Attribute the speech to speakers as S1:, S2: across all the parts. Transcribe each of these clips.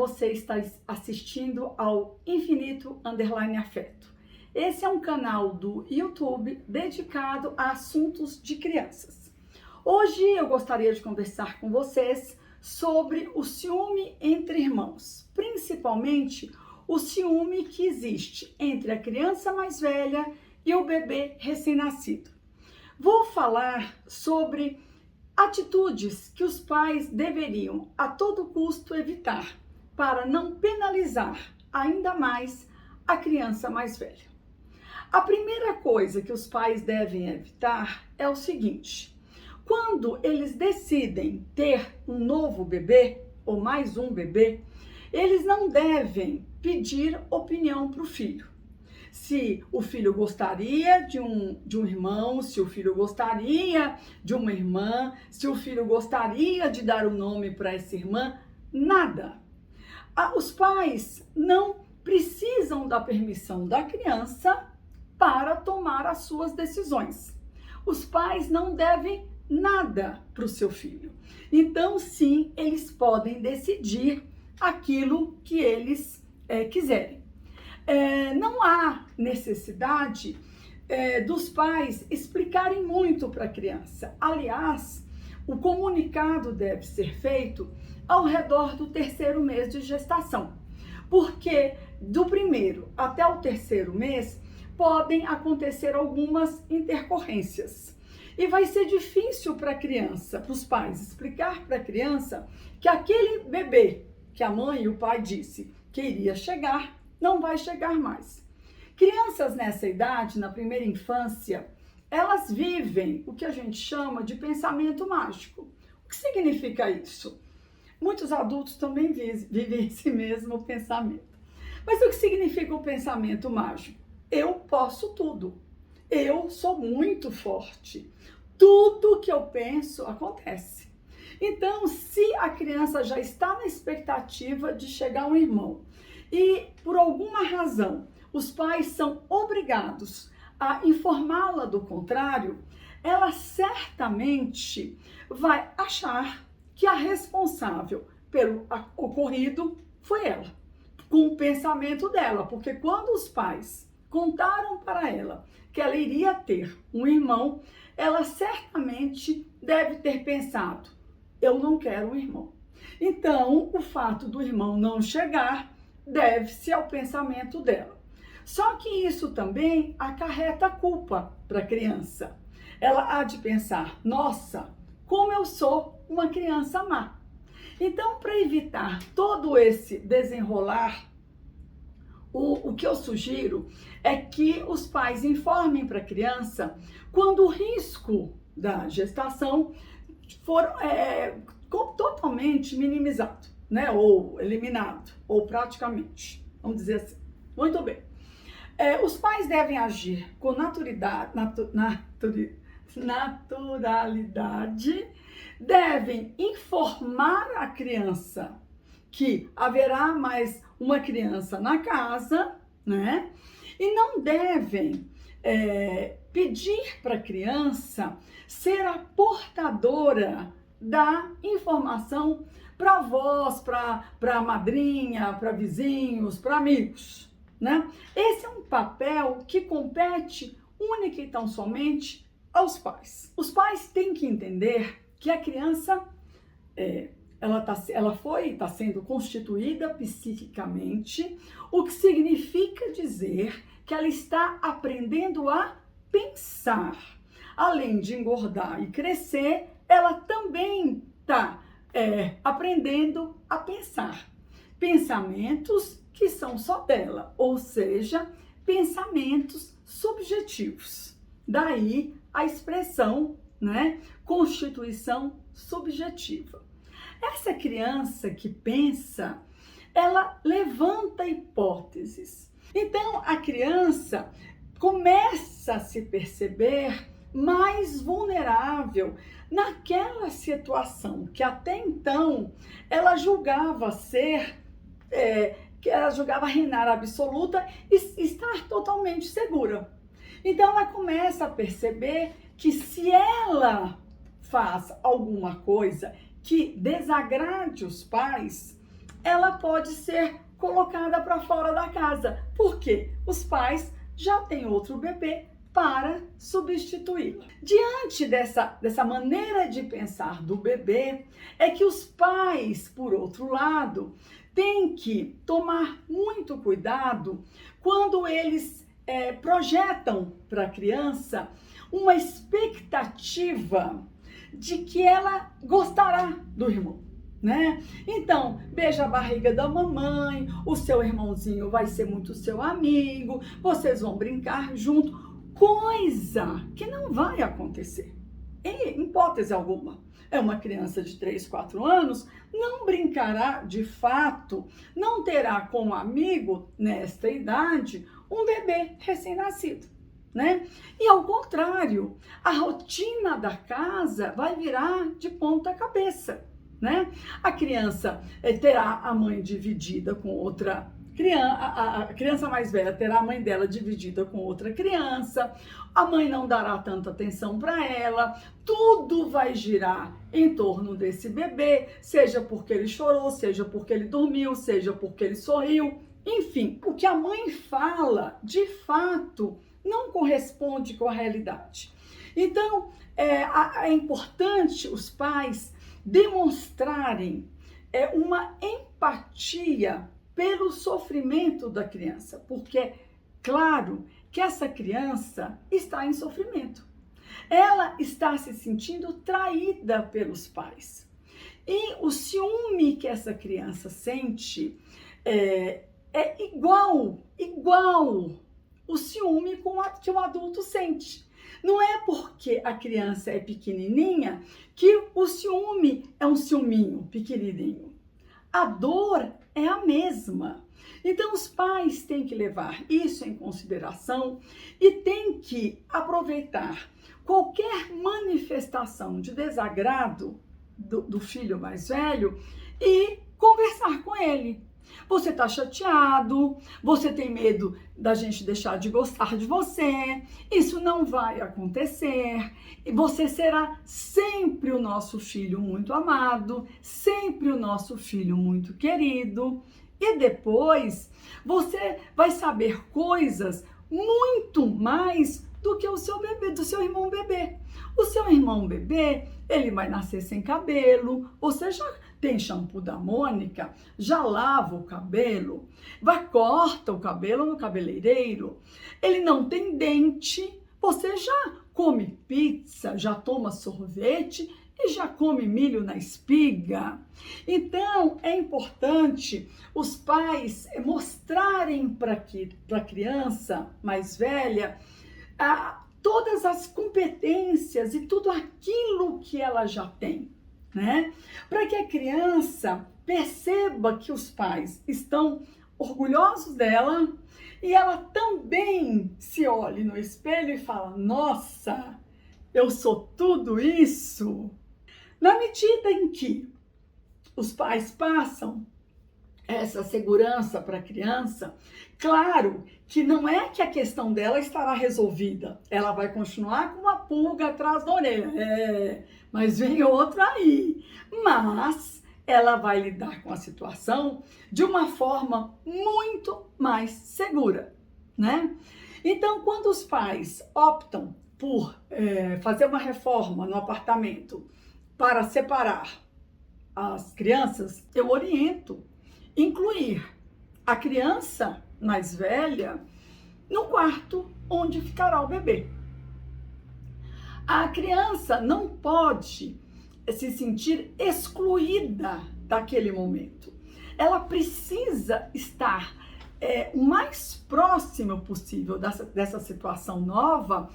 S1: você está assistindo ao Infinito Underline Afeto. Esse é um canal do YouTube dedicado a assuntos de crianças. Hoje eu gostaria de conversar com vocês sobre o ciúme entre irmãos, principalmente o ciúme que existe entre a criança mais velha e o bebê recém-nascido. Vou falar sobre atitudes que os pais deveriam a todo custo evitar para não penalizar ainda mais a criança mais velha. A primeira coisa que os pais devem evitar é o seguinte: quando eles decidem ter um novo bebê ou mais um bebê, eles não devem pedir opinião para o filho. Se o filho gostaria de um irmão, se o filho gostaria de uma irmã, se o filho gostaria de dar o nome para essa irmã, nada. Os pais não precisam da permissão da criança para tomar as suas decisões. Os pais não devem nada para o seu filho. Então, sim, eles podem decidir aquilo que eles quiserem. Não há necessidade dos pais explicarem muito para a criança. Aliás, o comunicado deve ser feito ao redor do 3º mês de gestação, porque do 1º até o 3º mês podem acontecer algumas intercorrências. E vai ser difícil para a criança, para os pais, explicar para a criança que aquele bebê que a mãe e o pai disse que iria chegar, não vai chegar mais. Crianças nessa idade, na primeira infância, elas vivem o que a gente chama de pensamento mágico. O que significa isso? Muitos adultos também vivem esse mesmo pensamento. Mas o que significa o pensamento mágico? Eu posso tudo. Eu sou muito forte. Tudo que eu penso acontece. Então, se a criança já está na expectativa de chegar um irmão e, por alguma razão, os pais são obrigados a informá-la do contrário, ela certamente vai achar que a responsável pelo ocorrido foi ela, com o pensamento dela, porque quando os pais contaram para ela que ela iria ter um irmão, ela certamente deve ter pensado: eu não quero um irmão. Então, o fato do irmão não chegar deve-se ao pensamento dela. Só que isso também acarreta culpa para a criança. Ela há de pensar: nossa, como eu sou uma criança má. Então, para evitar todo esse desenrolar, o que eu sugiro é que os pais informem para a criança quando o risco da gestação for totalmente minimizado, né? Ou eliminado, ou praticamente, vamos dizer assim. Muito bem. Os pais devem agir com naturalidade, devem informar a criança que haverá mais uma criança na casa, né? E não devem pedir para a criança ser a portadora da informação para avós, para a madrinha, para vizinhos, para amigos, né? Esse é um papel que compete única e tão somente aos pais. Os pais têm que entender que a criança está sendo constituída psiquicamente, o que significa dizer que ela está aprendendo a pensar. Além de engordar e crescer, ela também está aprendendo a pensar. Pensamentos que são só dela, ou seja, pensamentos subjetivos. Daí a expressão, né, constituição subjetiva. Essa criança que pensa, ela levanta hipóteses. Então, a criança começa a se perceber mais vulnerável naquela situação que até então ela julgava que ela julgava reinar absoluta e estar totalmente segura. Então, ela começa a perceber que se ela faz alguma coisa que desagrade os pais, ela pode ser colocada para fora da casa. Por quê? Os pais já têm outro bebê para substituí-la. Diante dessa maneira de pensar do bebê, é que os pais, por outro lado, têm que tomar muito cuidado quando eles projetam para a criança uma expectativa de que ela gostará do irmão, né? Então, beija a barriga da mamãe, o seu irmãozinho vai ser muito seu amigo, vocês vão brincar junto, coisa que não vai acontecer, em hipótese alguma. É uma criança de 3, 4 anos, não brincará de fato, não terá como amigo, nesta idade, um bebê recém-nascido, né? E ao contrário, a rotina da casa vai virar de ponta cabeça, né? A criança terá a mãe dividida com outra criança, a criança mais velha terá a mãe dela dividida com outra criança, a mãe não dará tanta atenção para ela, tudo vai girar em torno desse bebê, seja porque ele chorou, seja porque ele dormiu, seja porque ele sorriu, enfim, o que a mãe fala, de fato, não corresponde com a realidade. Então, é importante os pais demonstrarem uma empatia pelo sofrimento da criança, porque, claro, que essa criança está em sofrimento. Ela está se sentindo traída pelos pais. E o ciúme que essa criança sente é igual o ciúme que o adulto sente. Não é porque a criança é pequenininha que o ciúme é um ciúminho pequenininho. A dor é a mesma. Então, os pais têm que levar isso em consideração e têm que aproveitar qualquer manifestação de desagrado do filho mais velho e conversar com ele. Você está chateado, você tem medo da gente deixar de gostar de você, isso não vai acontecer, e você será sempre o nosso filho muito amado, sempre o nosso filho muito querido, e depois você vai saber coisas muito mais do que o seu bebê, do seu irmão bebê. O seu irmão bebê, ele vai nascer sem cabelo, você já tem shampoo da Mônica, já lava o cabelo, corta o cabelo no cabeleireiro, ele não tem dente, você já come pizza, já toma sorvete e já come milho na espiga. Então, é importante os pais mostrarem para a criança mais velha todas as competências e tudo aquilo que ela já tem, né? Para que a criança perceba que os pais estão orgulhosos dela e ela também se olhe no espelho e fala: nossa, eu sou tudo isso. Na medida em que os pais passam essa segurança para a criança, claro que não é que a questão dela estará resolvida, ela vai continuar com uma pulga atrás da orelha, mas vem outra aí, mas ela vai lidar com a situação de uma forma muito mais segura, né? Então, quando os pais optam por fazer uma reforma no apartamento para separar as crianças, eu oriento incluir a criança mais velha no quarto onde ficará o bebê. A criança não pode se sentir excluída daquele momento. Ela precisa estar o mais próximo possível dessa situação nova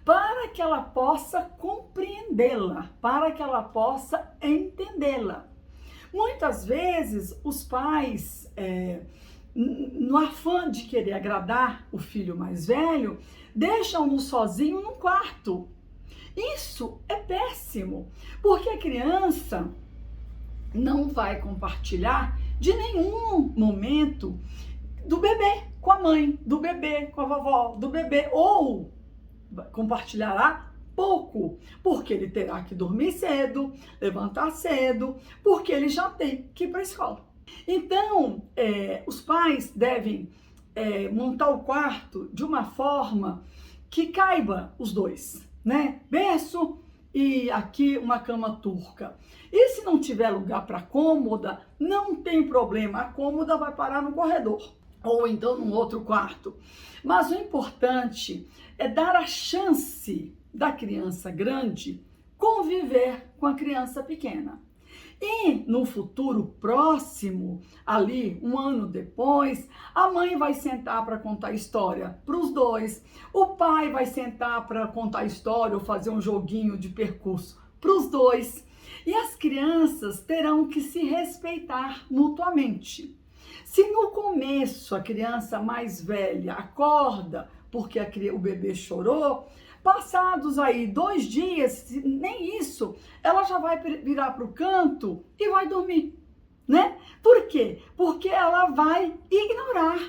S1: para que ela possa compreendê-la, para que ela possa entendê-la. Muitas vezes, os pais, no afã de querer agradar o filho mais velho, deixam-no sozinho no quarto. Isso é péssimo, porque a criança não vai compartilhar de nenhum momento do bebê com a mãe, do bebê com a vovó, do bebê, ou compartilhará pouco, porque ele terá que dormir cedo, levantar cedo, porque ele já tem que ir para a escola. Então, os pais devem montar o quarto de uma forma que caiba os dois, né? Berço e aqui uma cama turca. E se não tiver lugar para cômoda, não tem problema, a cômoda vai parar no corredor ou então num outro quarto. Mas o importante é dar a chance da criança grande conviver com a criança pequena. E no futuro próximo, ali, um ano depois, a mãe vai sentar para contar história para os dois, o pai vai sentar para contar história ou fazer um joguinho de percurso para os dois. E as crianças terão que se respeitar mutuamente. Se no começo a criança mais velha acorda porque o bebê chorou, passados aí 2 dias, nem isso, ela já vai virar para o canto e vai dormir, né? Por quê? Porque ela vai ignorar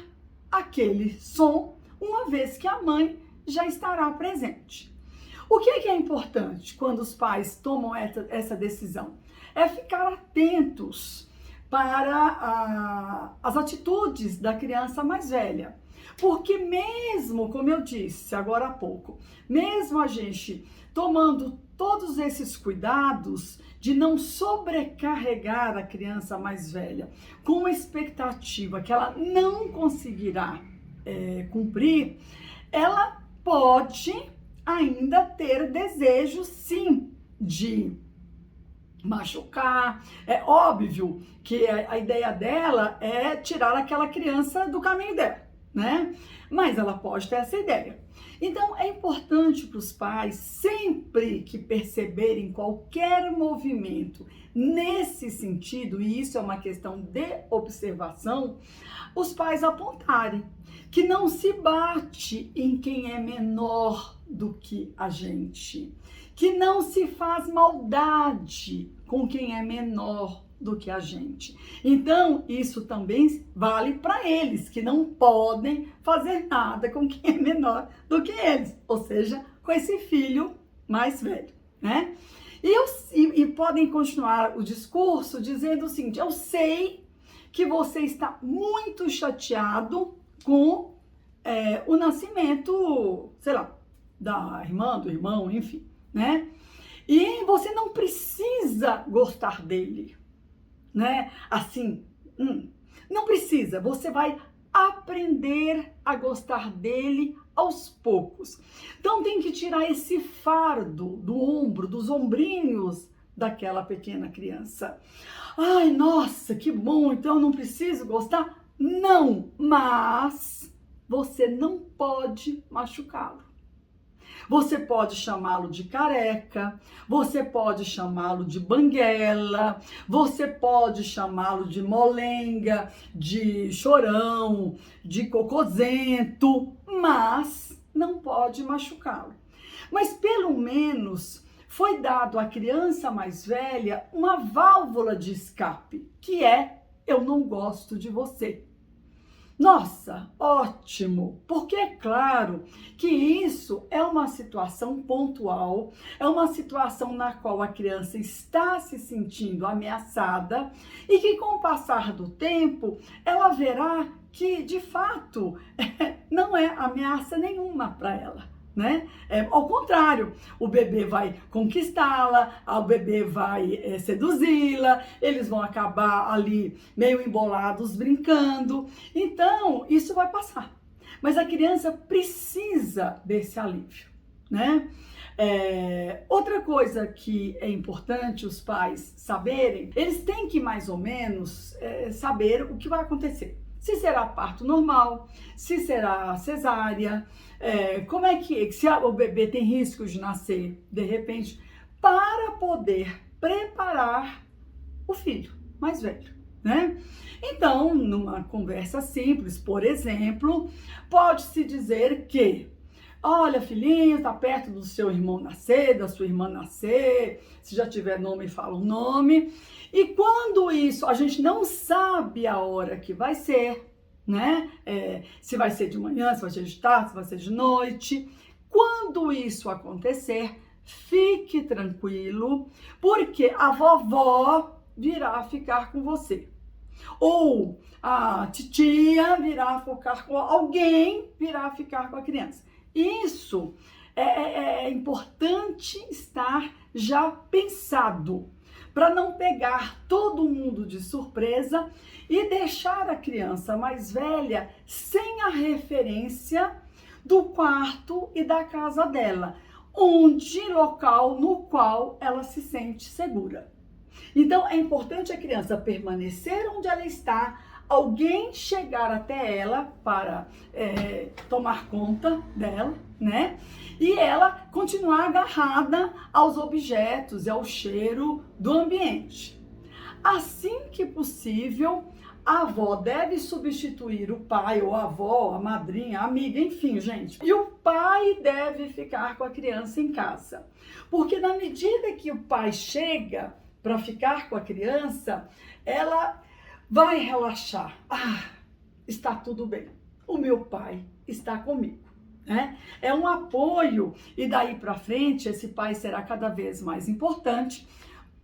S1: aquele som, uma vez que a mãe já estará presente. O que é importante quando os pais tomam essa decisão? É ficar atentos para as atitudes da criança mais velha. Porque mesmo, como eu disse agora há pouco, mesmo a gente tomando todos esses cuidados de não sobrecarregar a criança mais velha com uma expectativa que ela não conseguirá cumprir, ela pode ainda ter desejo, sim, de machucar. É óbvio que a ideia dela é tirar aquela criança do caminho dela, né? Mas ela pode ter essa ideia. Então, é importante para os pais, sempre que perceberem qualquer movimento nesse sentido, e isso é uma questão de observação, os pais apontarem que não se bate em quem é menor do que a gente, que não se faz maldade com quem é menor do que a gente. Então, isso também vale para eles, que não podem fazer nada com quem é menor do que eles, ou seja, com esse filho mais velho, né? E podem continuar o discurso dizendo o seguinte: eu sei que você está muito chateado com o nascimento, sei lá, da irmã, do irmão, enfim, né? E você não precisa gostar dele, né? Assim, não precisa, você vai aprender a gostar dele aos poucos. Então tem que tirar esse fardo do ombro, dos ombrinhos daquela pequena criança. Ai, nossa, que bom, então eu não preciso gostar? Não, mas você não pode machucá-lo. Você pode chamá-lo de careca, você pode chamá-lo de banguela, você pode chamá-lo de molenga, de chorão, de cocozento, mas não pode machucá-lo. Mas pelo menos foi dado à criança mais velha uma válvula de escape, que é: eu não gosto de você. Nossa, ótimo, porque é claro que isso é uma situação pontual, é uma situação na qual a criança está se sentindo ameaçada e que com o passar do tempo ela verá que de fato não é ameaça nenhuma para ela. Né? Ao contrário, o bebê vai conquistá-la, o bebê vai seduzi-la, eles vão acabar ali meio embolados brincando. Então, isso vai passar. Mas a criança precisa desse alívio, né? Outra coisa que é importante os pais saberem, eles têm que mais ou menos saber o que vai acontecer. Se será parto normal, se será cesárea, como é que se o bebê tem risco de nascer de repente, para poder preparar o filho mais velho, né? Então, numa conversa simples, por exemplo, pode-se dizer que: olha, filhinho, está perto do seu irmão nascer, da sua irmã nascer, se já tiver nome, fala o nome. E quando isso, a gente não sabe a hora que vai ser, né? Se vai ser de manhã, se vai ser de tarde, se vai ser de noite. Quando isso acontecer, fique tranquilo, porque a vovó virá ficar com você. Ou a titia virá ficar com alguém, virá ficar com a criança. Isso é importante estar já pensado, para não pegar todo mundo de surpresa e deixar a criança mais velha sem a referência do quarto e da casa dela, local no qual ela se sente segura. Então, é importante a criança permanecer onde ela está, alguém chegar até ela para tomar conta dela, né? E ela continuar agarrada aos objetos e ao cheiro do ambiente. Assim que possível, a avó deve substituir o pai ou a avó, a madrinha, a amiga, enfim, gente. E o pai deve ficar com a criança em casa. Porque na medida que o pai chega para ficar com a criança, ela vai relaxar. Está tudo bem. O meu pai está comigo, né? É um apoio e daí para frente esse pai será cada vez mais importante,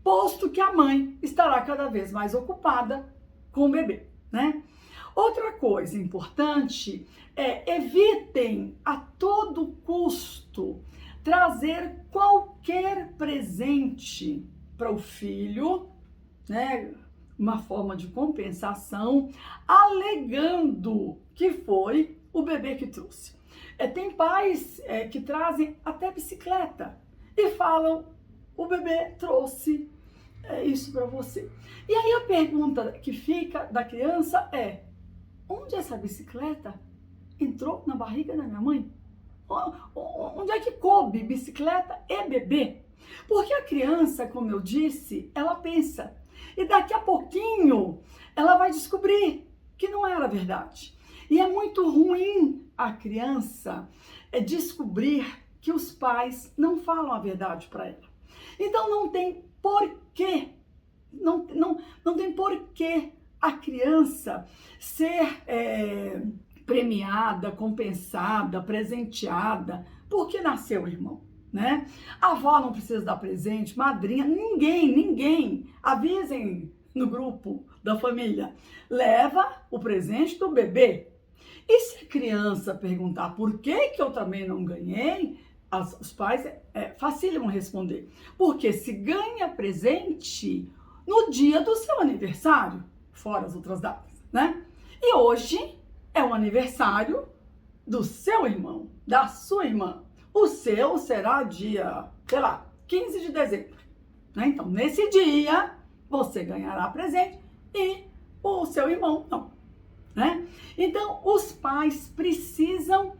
S1: posto que a mãe estará cada vez mais ocupada com o bebê, né? Outra coisa importante é evitem a todo custo trazer qualquer presente para o filho, né? Uma forma de compensação, alegando que foi o bebê que trouxe. Tem pais que trazem até bicicleta e falam, o bebê trouxe isso para você. E aí a pergunta que fica da criança é, onde essa bicicleta entrou na barriga da minha mãe? Onde é que coube bicicleta e bebê? Porque a criança, como eu disse, ela pensa. E daqui a pouquinho ela vai descobrir que não era verdade. E é muito ruim a criança descobrir que os pais não falam a verdade para ela. Então não tem porquê, não tem porquê a criança ser premiada, compensada, presenteada, porque nasceu o irmão, né? A avó não precisa dar presente, madrinha, ninguém. Avisem no grupo da família, leva o presente do bebê. E se a criança perguntar por que eu também não ganhei, os pais facílimo responder. Porque se ganha presente no dia do seu aniversário, fora as outras datas, né? E hoje é o aniversário do seu irmão, da sua irmã. O seu será dia, 15 de dezembro. Né? Então, nesse dia, você ganhará presente e o seu irmão não. Né? Então, os pais precisam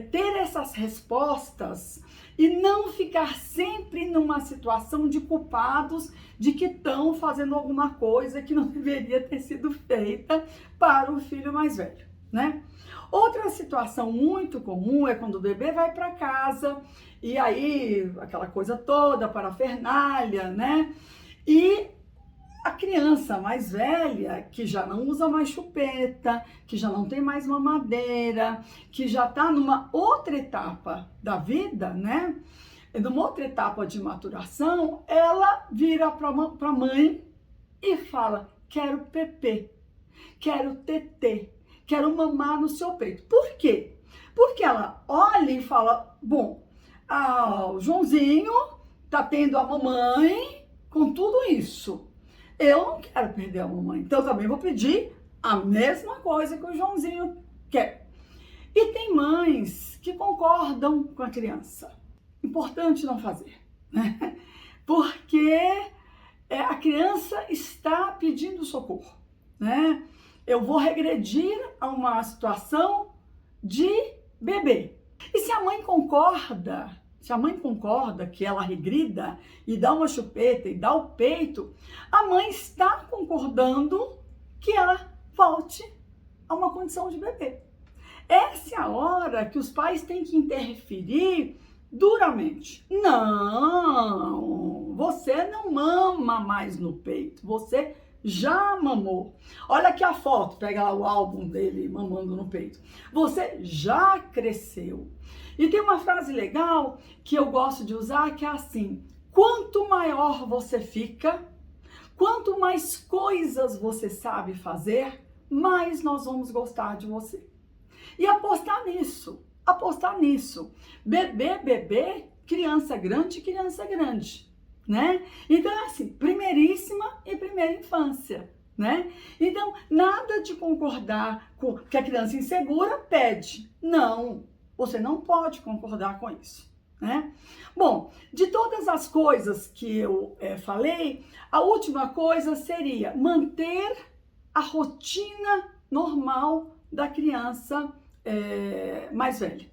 S1: ter essas respostas e não ficar sempre numa situação de culpados de que estão fazendo alguma coisa que não deveria ter sido feita para o filho mais velho, né? Outra situação muito comum é quando o bebê vai para casa e aí aquela coisa toda, parafernália, né? E a criança mais velha, que já não usa mais chupeta, que já não tem mais mamadeira, que já está numa outra etapa da vida, né? Numa outra etapa de maturação, ela vira para a mãe e fala, quero PP, quero TT, quero mamar no seu peito. Por quê? Porque ela olha e fala, bom, o Joãozinho tá tendo a mamãe com tudo isso. Eu não quero perder a mamãe, então eu também vou pedir a mesma coisa que o Joãozinho quer. E tem mães que concordam com a criança. Importante não fazer, né? Porque a criança está pedindo socorro, né? Eu vou regredir a uma situação de bebê. E se a mãe concorda que ela regrida e dá uma chupeta e dá o peito, a mãe está concordando que ela volte a uma condição de bebê. Essa é a hora que os pais têm que interferir duramente. Não, você não mama mais no peito, você já mamou. Olha aqui a foto, pega lá o álbum dele mamando no peito. Você já cresceu. E tem uma frase legal que eu gosto de usar que é assim: quanto maior você fica, Quanto mais coisas você sabe fazer, mais nós vamos gostar de você. E apostar nisso. Bebê, criança grande, né? Então é assim, primeiríssima e primeira infância, né? Então, nada de concordar com que a criança insegura pede. Não, você não pode concordar com isso, né? Bom, de todas as coisas que eu falei, a última coisa seria manter a rotina normal da criança mais velha.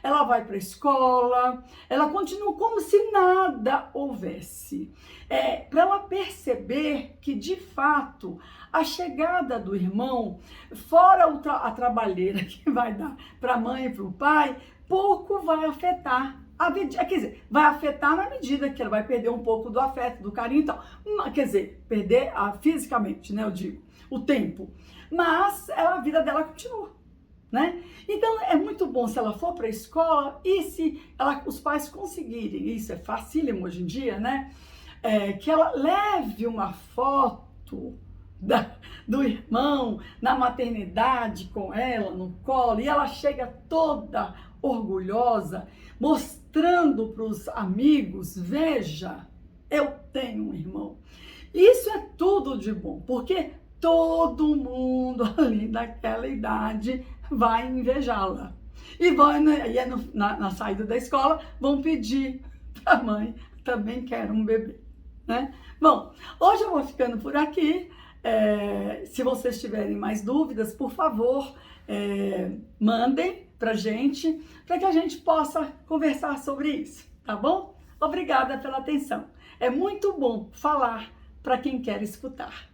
S1: Ela vai para a escola, ela continua como se nada houvesse. Para ela perceber que, de fato, a chegada do irmão, fora a trabalheira que vai dar para a mãe e para o pai, pouco vai afetar. Quer dizer, vai afetar na medida que ela vai perder um pouco do afeto, do carinho e tal. Quer dizer, perder fisicamente, né, eu digo, o tempo. Mas a vida dela continua. Né? Então é muito bom se ela for para a escola e se os pais conseguirem, isso é facílimo hoje em dia, né? Que ela leve uma foto do irmão na maternidade com ela no colo e ela chega toda orgulhosa, mostrando para os amigos: veja, eu tenho um irmão. Isso é tudo de bom, porque todo mundo ali naquela idade vai invejá-la. E na saída da escola vão pedir para a mãe, também quero um bebê, né? Bom, hoje eu vou ficando por aqui. Se vocês tiverem mais dúvidas, por favor, mandem pra gente, para que a gente possa conversar sobre isso, tá bom? Obrigada pela atenção. É muito bom falar para quem quer escutar.